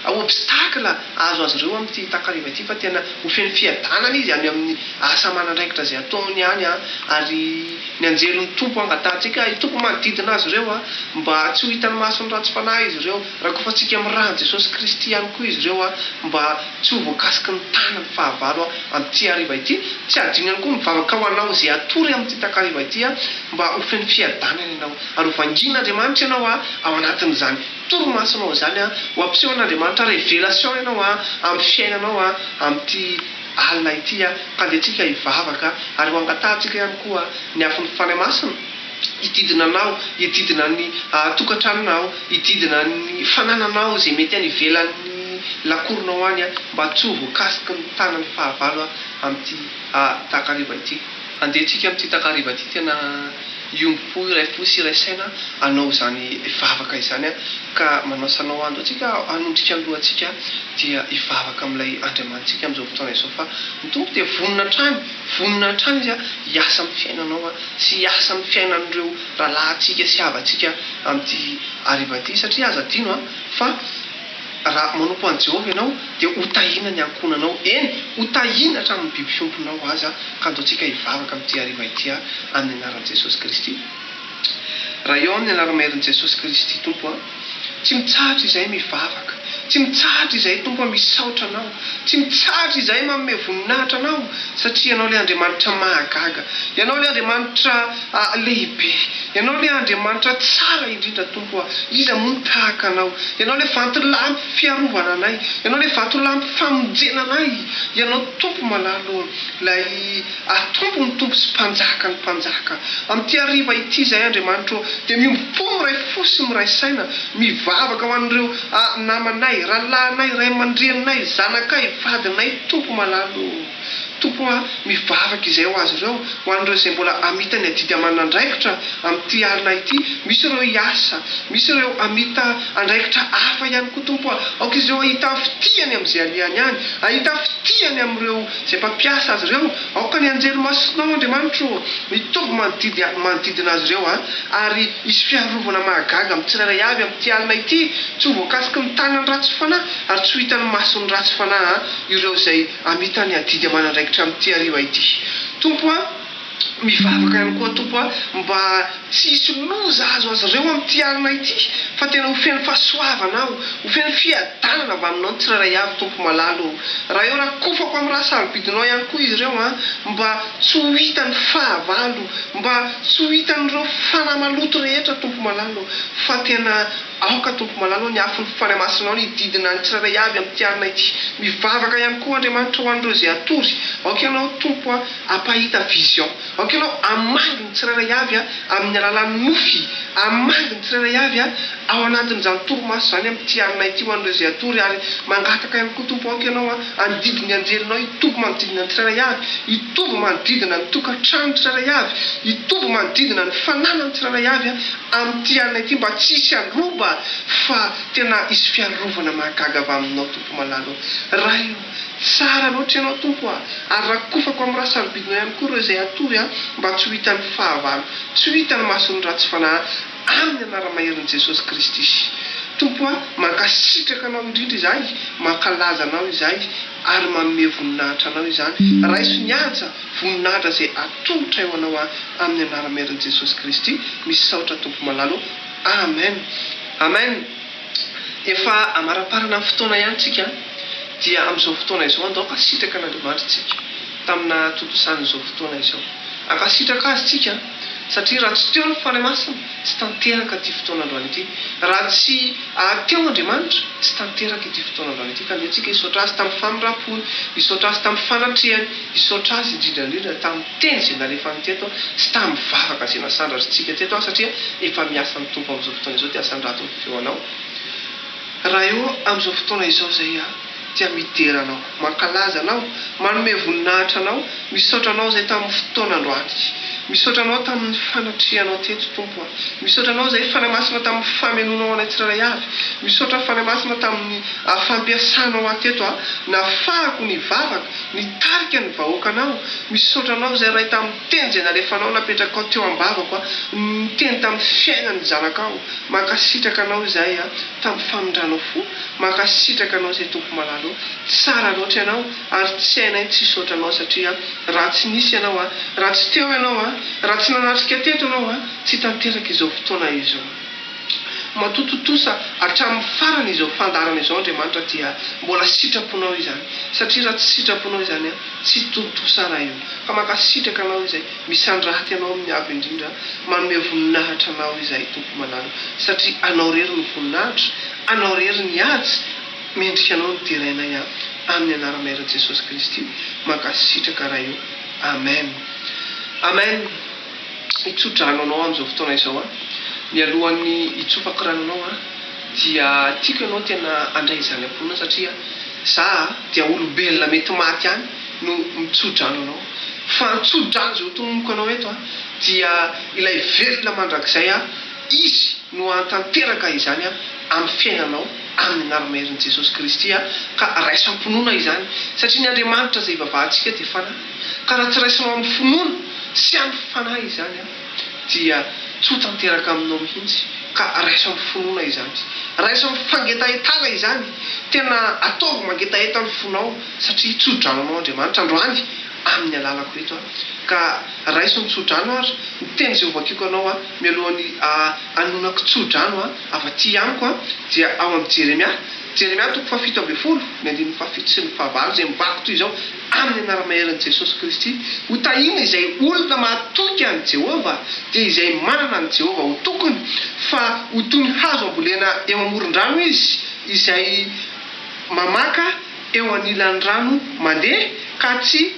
obstacle azo azy ireo amin'ity takariva ity fa tena ho feny fiadanana izy any amin'ny asa amanandraikitra zay ataony any ary ny anjelon'ny tompo angatantsika tompo manodidina azy ireo mba tsy ho hitany masony ratsy fanahy izy ireo raha kofa tsika amin'ny rahan'i Jesosy Kristy ihany koa izy ireo mba tsy ho voakasiky ny tanany fahavalo amin'ity hariva ity tsy adino ihany koa mivavaka ho anao zay atory amin'ity takariva ity mba ho feny fiadanana ianao ary ho vangin'Andriamanitra ianao ao anatin'izany toromasonao zany ho ampisehoan'Andriamanitra révélation ianao amin'ny fiainanao amin'ity alina ity ka andehantsika hivavaka ary ho angatantsika ihany koa ny afon'ny fanahy masina ididina anao ididina ny tokantranonao ididina ny fanananao zay mety any ivelan'ny lakoronao any mba tsy ho voakasiky ny tanany fahavalo amin'ity takariva ity andehantsika amin'ity takariva ity tena iombo-po iray fo sy iray saina anao zany ivavaka izany ka manasanao andoantsika anondrika ny lohantsika dia ivavaka amin'ilay Andriamanitsika amin'izao fotoana izao fa ny tompo dia vonona trany izy hiasa amin'ny fiainanao sy hiasa amin'ny fiainan'ireo rahalahintsika sy havantsika amin'ity hariva ity satria aza adino fa raha manompo an' Jehovah ianao dia ho tahina ny ankonanao eny ho tahina hatramin'ny biby fiomponao azy ka andaontsika hivavaka amin'ity hariva ity amin'ny anaran'i Jesosy Kristy raha eo amin'ny anaramaherin' Jesosy Kristy tompo tsy mitsahatra izay mivavaka tsy mitsahatra izay tompo misaotra anao, tsy mitsahatra izay manome voninahitra anao, satria ianao le Andriamanitra mahagaga, ianao le Andriamanitra lehibe, ianao le Andriamanitra tsara indrindra tompo. Iza moa tahaka anao? Ianao le vatolampy fiarovana anay, ianao le vatolampy famonjena anay, ianao tompo malalo lay tompo ny tompo sy mpanjaka ny mpanjaka. Amin'ity hariva ity izay Andriamanitra dia miompo miray fo sy miray saina, mivavaka ho an'ireo namanay, rahalahinay, ray aman-drenonay, zanakay, vadinay, tompo malalo. Tompo mivavaka izay ho azy ireo, ho an'ireo izay mbola amita ny adidy aman'andraikitra amin'ity alina ity. Misy ireo hiasa, misy ireo amita andraikitra hafa ihany koa tompo. Aoka izy ireo ahita fitiany amin'izay alihany any, ahita fitiany amin'ireo izay mpampiasa azy ireo. Aoka ny anjely masonao Andriamanitra mitovy manodidina azy ireo ary isy fiarovana mahagaga amin'ny tsirairay avy amin'ity alina ity. Tsy ho voakasiky ny tanany ratsy fanahy ary tsy ho hitany masony ratsy fanahy ireo izay amita ny adidy aman'andraikitra amin'ity hariva ity. Tompo mivavaka ihany koa tompo mba tsy hisy loza azo azy ireo amin'ity alina ity, fa tena ho feno fahasoavana aho, ho feno fiadanana avy aminao ny tsirairay avy tompo malalo. Raha eo raha kofako amin'ny raha sarobidinao ihany koa izy ireo mba tsy ho hitany fahavalo, mba tsy ho hitan'ireo fanahy maloto rehetra tompo malalo, fa tena aoka tompo malalo ny afon'ny fanamasinao ny didina ny tsirairay avy amin'ity alina ity. Mivavaka ihany koa Andriamanitra ho an'ireo izay atory. Aoka ianao tompo ampahita vision, aoka ianao amangy ny tsirairay avy amin'ny alalan'ny nofy, amangy ny tsirairay avy ao anatin'izany toromaso izany amin'ity alina ity ho an'ireo izay atory. Ary mangataka ihany koa tompo aoka ianao andidy ny anjelinao hitovy manodidina ny tsirairay avy, hitovy manodidina ny tokantrano ny tsirairay avy, hitovy manodidina ny fananany tsirairay avy amin'ity alina ity, mba tsy hisy aloba fa tena isy fiarovana mahagaga avy aminao tompo malalo. Raha io tsara loatra ianao tompo ary raha kofako amin'ny raha sarobidinao ihany koa ireo izay atory mba tsy ho hitany fahavalo, tsy ho hitany masony ratsy fanahy amin'ny anara-maherin' Jesosy Kristy. Tompo mankasitraka anao indrindra izay, mankalaza anao izay ary manome voninahitra anao izany. Raiso ny aja voninahitra izay atolotra eo anao amin'ny anara-maherin' Jesosy Kristy. Misaotra tompo malalo. Amen. Amen. Efa amaraparana amin'ny fotoana ihany tsika dia amin'izao fotoana izao andao akasitraka an'Andriamanitra tsika tamina tontosany'izao fotoana izao. Akasitraka azy tsika satria raha tsy teo ny fanahy masina tsy tanteraka ity fotoana androany ity. Raha tsy teo Andriamanitra tsy tanteraka ity fotoana androany ity. Ka dia tsika hisaotra azy tamin'ny famindram-pony, hisaotra azy tamin'ny fanatrehany, hisaotra azy indrindra tamin'ny teny izay nalefany teto sy tamin'ny vavaka izay nasandratritsika teto satria efa miasa ny tompo amin'izao fotoana izao dia asandrato ny feonao. Raha eo amin'izao fotoana izao izay tia midera anao, mankalaza anao, manome voninahitra anao, misaotra anao izay tamin'ny fotoana androany, misaotra anao tamin'ny fanatrehanao teto tompo, misaotra anao izay fanahy masina tamin'ny famelonao anay tsirairay avy, misaotra fanahy masina tamin'ny fampiasanao ateto nafahako ny vavaka, nitarika ny vahoakanao, misaotra anao izay ray tamin'ny teny izay nalefanao napetrakao teo am-bavako, niteny tamin'ny fiainany zanakao. Mankasitraka anao izay tamin'ny famindranao fo, mankasitraka anao izay tompo malalo. Tsara loatra ianao ary tsy hainay tsy hisaotra anao satria raha tsy nisy ianao raha tsy teo ianao raha tsy nanatrika teto ianao tsy tanteraka izao fotoana izao. Matototosa hatramin'ny farany izao fandarana izao Andriamanitra dia mbola sitraponao izany, satria raha tsy sitraponao izany tsy tontosa raha io. Ka mankasitraka anao izay misandraty anao amin'ny avy indrindra, manome voninahitra anao izay tompo malalo, satria anao rery ny voninahitra, anao rery ny ady mendrika anao ny terainay amin'ny anara-maherin' Jesosy Kristy. Mankasitraka raha io. Amen. Amen. Hitsotra ranonao amin'izao fotoana izao ny alohan'ny hitsofako ranonao dia tiako ianao tena andray izany amponina satria za dia olombelona mety maty any no mitsodrano anao. Fa mitsodrano izao tomboko anao eto dia ilay velona mandrakizay izy no antanteraka izany amin'ny fiainanao amin'ny anara-maherin' Jesosy Kristy ka raiso am-pinoana izany satria ny Andriamanitra izay vavahantsika dia fanahy. Ka raha tsy raisinao amin'ny finoana sy amin'ny fanahy izany dia tsy ho tanteraka aminao mihitsy. Ka raiso amin'ny finoana izany, raiso amin'ny fangetahetana izany, tena ataovy mangetahetana ny fonao satria tsodranonao Andriamanitra androany amin'ny alalako eto ka raiso ny tsodrano ary ny teny izay hovakiako anao mialohan'ny anonako tsodrano avy aty amiko dia ao amin'ny Jeremia Jeremia toko fafito amby folo ny andiny fafito sy ny fahavalo zay mivako toy izao amin'ny anara-maheran'i Jesosy Kristy ho Tahiana izay olona mahatoky an'i Jehova dia izay manana an'i Jehova ho tokony fa ho toy ny hazo ambolena eo amoron-drano izy izay mamaka eo anilan'ny rano mandeha ka tsy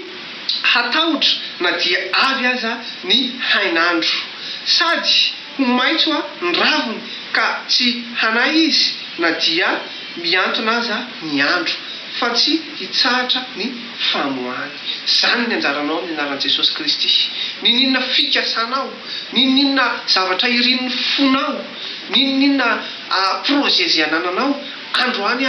hatahotra na dia avy aza ny hainandro sady ho maitso ny raviny ka tsy hanay izy na dia miantona aza ny andro fa tsy hitsahatra ny famoahany. Zany ny anjaranao amin'ny anaran'i Jesosy Kristy. Ninona fikasanao, ninona zavatra irin'ny fonao, ninona projet zay anananao androany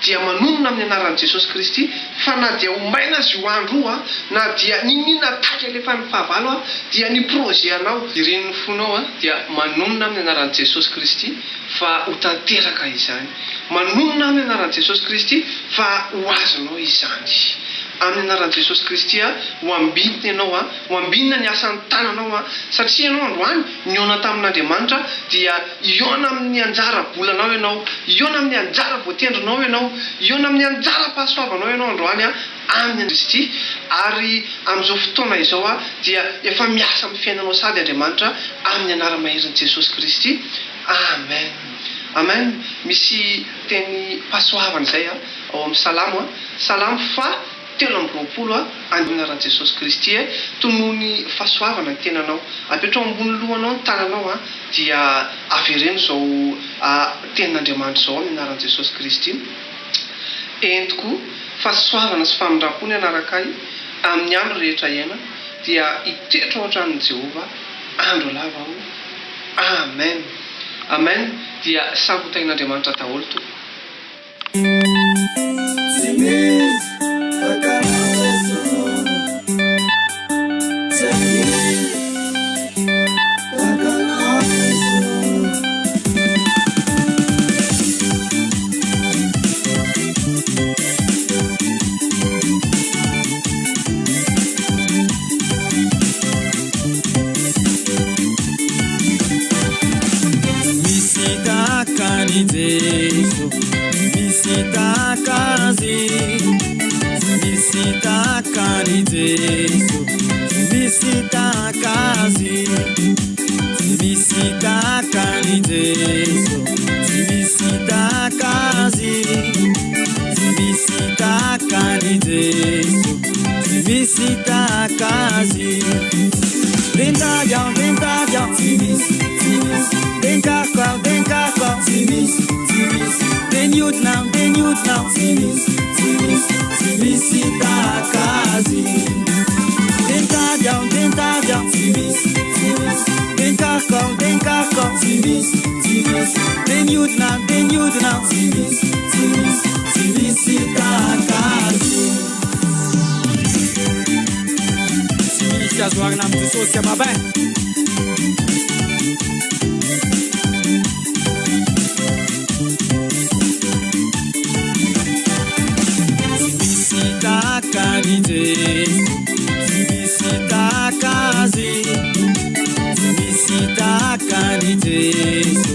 dia manonona amin'ny anaran'i Jesosy Kristy fa na dia omaina azy ho andro io na dia ninona taky alefan'ny fahavalo dia ny projet anao irin'ny fonao dia manonona amin'ny anaran'i Jesosy Kristy fa ho tanteraka izany. Manonona amin'ny anaran'i Jesosy Kristy fa ho azonao izany. Amin'ny anaran'i Jesosy Kristy ho ambinina ianao ho ambinina ny asan'ny tananao satria ianao androany niona tamin'Andriamanitra dia iona amin'ny anjara bolanao ianao, iona amin'ny anjara voatendrinao ianao, iona amin'ny anjara pahasoavanao ianao androany amin'ny Kristy ary amin'izao fotoana izao dia efa miasa amin'ny fiainanao sady Andriamanitra amin'ny anara-maheran'i Jesosy Kristy. Amen. Amen. Misy teny pahasoavana izay ao amin'ny salamo salamo fa 7:20 amin'ny anaran'i Jesosy Kristy tonoho ny fahasoavana ny tenanao apetrao ambony lohanao ny tananao dia avereno zao tenin'Andriamanitra zao amin'ny anaran'i Jesosy Kristy. Entiko fahasoavana sy famindram-pony anaraka amin'ny andro rehetra iaina dia hitetra ao an-tranon'i Jehova andro lava ao. Amen. Amen. Dia sabotain'Andriamanitra daholo to. Hahazoanao amin'ny Jesosy mabay. Misy takany Jesu, misy takazy, misy takany Jesu,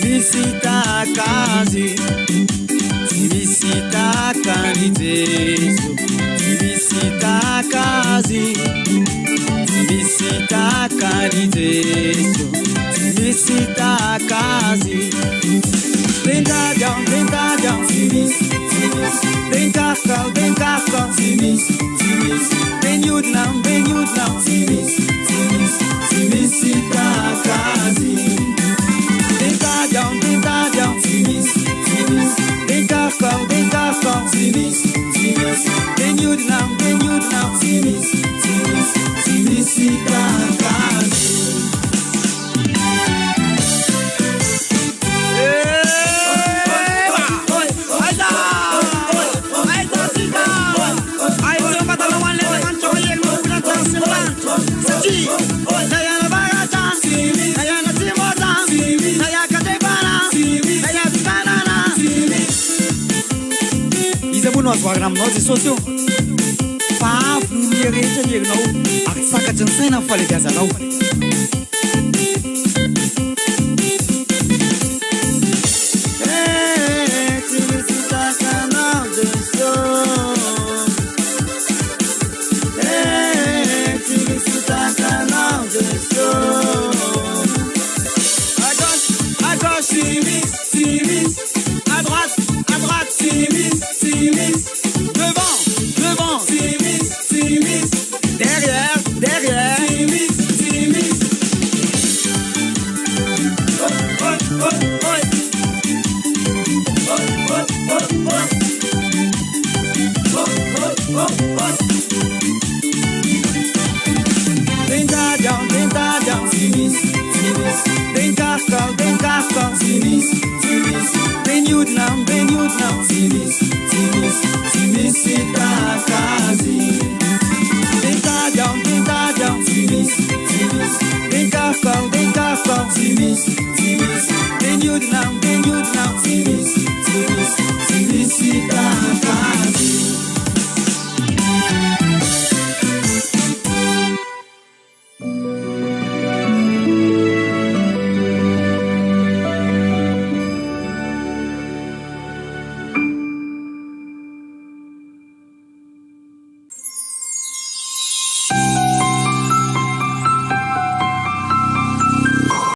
misy takazy, misy takany Jesu, misy takazy. Misita kani Jesu, misita kazi. Benga down, simis. Benga kau, simis. Ben yud now, simis. Misita kazi. Benga down, simis. Benga kau, simis. Ben yud now, simis. Misita kazi. Azoarina aminao Jesosy io fa afo ny rehetra ny herinao ary sakatry ny saina ny falebiazanao. tsy misy takazy tentadiao tem carpão teniodinao